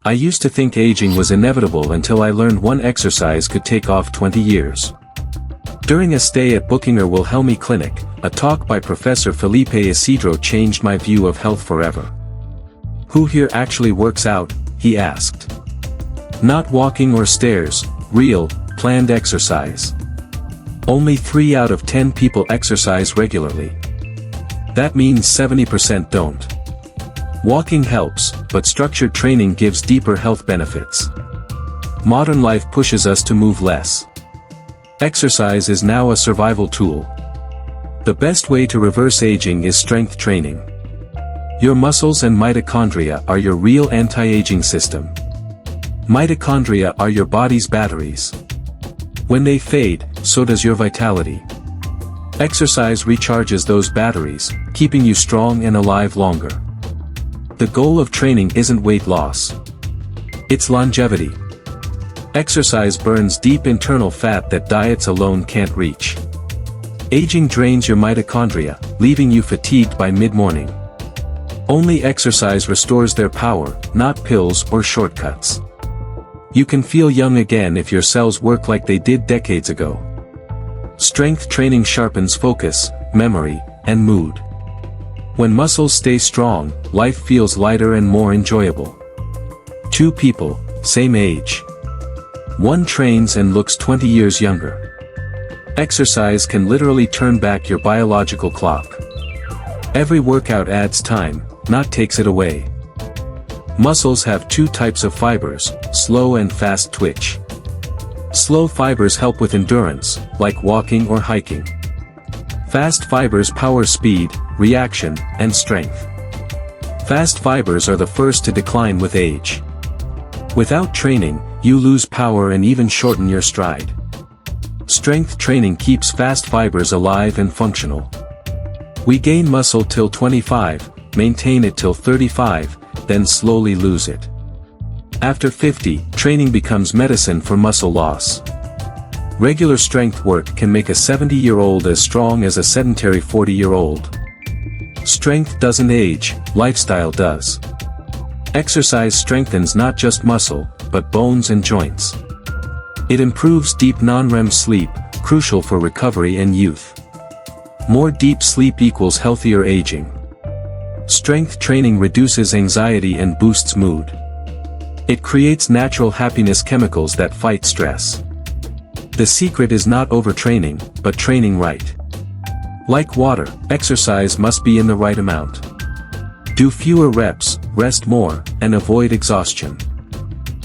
I used to think aging was inevitable until I learned one exercise could take off 20 years. During a stay at Bookinger Wilhelmi Clinic, a talk by Professor Felipe Isidro changed my view of health forever. "Who here actually works out?" he asked. "Not walking or stairs, real, planned exercise." Only 3 out of 10 people exercise regularly. That means 70% don't. Walking helps, but structured training gives deeper health benefits. Modern life pushes us to move less. Exercise is now a survival tool. The best way to reverse aging is strength training. Your muscles and mitochondria are your real anti-aging system. Mitochondria are your body's batteries. When they fade, so does your vitality. Exercise recharges those batteries, keeping you strong and alive longer. The goal of training isn't weight loss. It's longevity. Exercise burns deep internal fat that diets alone can't reach. Aging drains your mitochondria, leaving you fatigued by mid-morning. Only exercise restores their power, not pills or shortcuts. You can feel young again if your cells work like they did decades ago. Strength training sharpens focus, memory, and mood. When muscles stay strong, life feels lighter and more enjoyable. 2 people, same age. One trains and looks 20 years younger. Exercise can literally turn back your biological clock. Every workout adds time, not takes it away. Muscles have 2 types of fibers, slow and fast twitch. Slow fibers help with endurance, like walking or hiking. Fast fibers power speed, reaction, and strength. Fast fibers are the first to decline with age. Without training, you lose power and even shorten your stride. Strength training keeps fast fibers alive and functional. We gain muscle till 25, maintain it till 35, then slowly lose it. After 50, training becomes medicine for muscle loss. Regular strength work can make a 70-year-old as strong as a sedentary 40-year-old. Strength doesn't age, lifestyle does. Exercise strengthens not just muscle, but bones and joints. It improves deep non-REM sleep, crucial for recovery and youth. More deep sleep equals healthier aging. Strength training reduces anxiety and boosts mood. It creates natural happiness chemicals that fight stress. The secret is not overtraining, but training right. Like water, exercise must be in the right amount. Do fewer reps, rest more, and avoid exhaustion.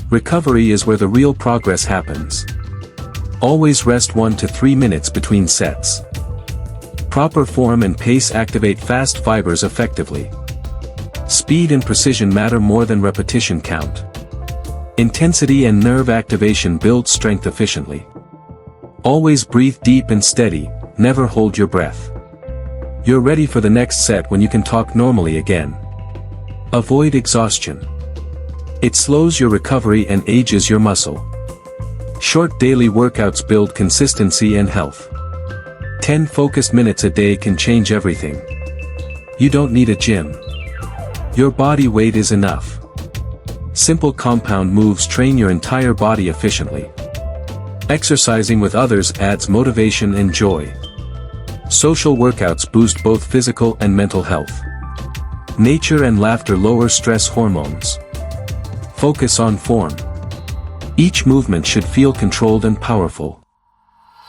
Recovery is where the real progress happens. Always rest 1 to 3 minutes between sets. Proper form and pace activate fast fibers effectively. Speed and precision matter more than repetition count. Intensity and nerve activation build strength efficiently. Always breathe deep and steady, never hold your breath. You're ready for the next set when you can talk normally again. Avoid exhaustion. It slows your recovery and ages your muscle. Short daily workouts build consistency and health. 10 focused minutes a day can change everything. You don't need a gym. Your body weight is enough. Simple compound moves train your entire body efficiently. Exercising with others adds motivation and joy. Social workouts boost both physical and mental health. Nature and laughter lower stress hormones. Focus on form. Each movement should feel controlled and powerful.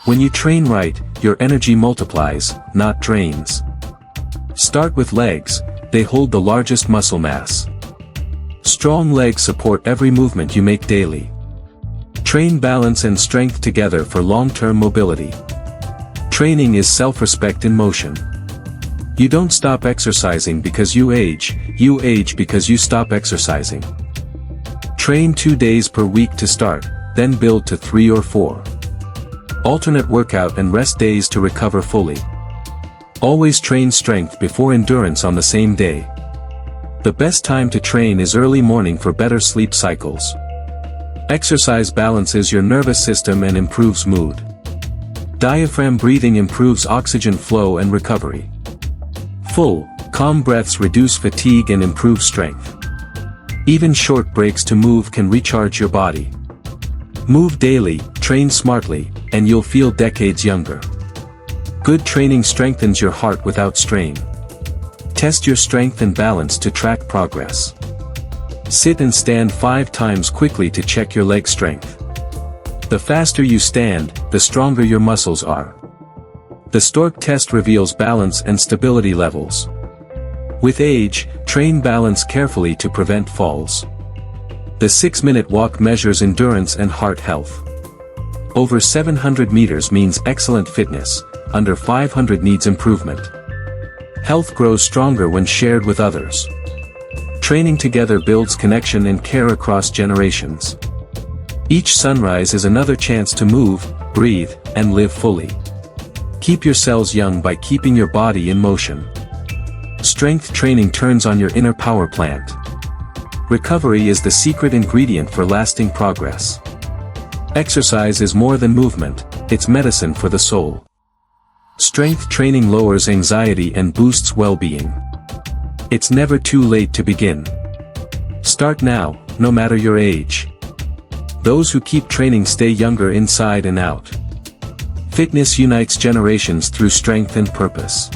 When you train right, your energy multiplies, not drains. Start with legs, they hold the largest muscle mass. Strong legs support every movement you make daily. Train balance and strength together for long-term mobility. Training is self-respect in motion. You don't stop exercising because you age because you stop exercising. Train 2 days per week to start, then build to 3 or 4. Alternate workout and rest days to recover fully. Always train strength before endurance on the same day. The best time to train is early morning for better sleep cycles. Exercise balances your nervous system and improves mood. Diaphragm breathing improves oxygen flow and recovery. Full, calm breaths reduce fatigue and improve strength. Even short breaks to move can recharge your body. Move daily, train smartly, and you'll feel decades younger. Good training strengthens your heart without strain. Test your strength and balance to track progress. Sit and stand 5 times quickly to check your leg strength. The faster you stand, the stronger your muscles are. The Stork test reveals balance and stability levels. With age, train balance carefully to prevent falls. The 6-minute walk measures endurance and heart health. Over 700 meters means excellent fitness, under 500 needs improvement. Health grows stronger when shared with others. Training together builds connection and care across generations. Each sunrise is another chance to move, breathe, and live fully. Keep your cells young by keeping your body in motion. Strength training turns on your inner power plant. Recovery is the secret ingredient for lasting progress. Exercise is more than movement, it's medicine for the soul. Strength training lowers anxiety and boosts well-being. It's never too late to begin. Start now, no matter your age. Those who keep training stay younger inside and out. Fitness unites generations through strength and purpose.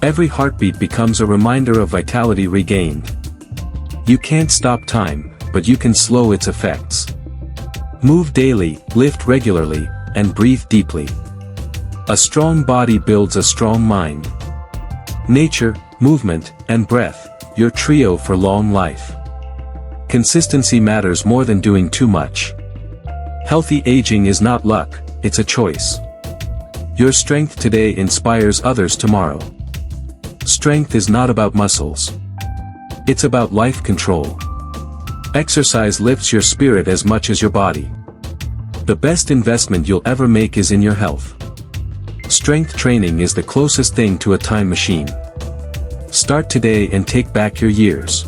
Every heartbeat becomes a reminder of vitality regained. You can't stop time, but you can slow its effects. Move daily, lift regularly, and breathe deeply. A strong body builds a strong mind. Nature, movement, and breath, your trio for long life. Consistency matters more than doing too much. Healthy aging is not luck, it's a choice. Your strength today inspires others tomorrow. Strength is not about muscles. It's about life control. Exercise lifts your spirit as much as your body. The best investment you'll ever make is in your health. Strength training is the closest thing to a time machine. Start today and take back your years.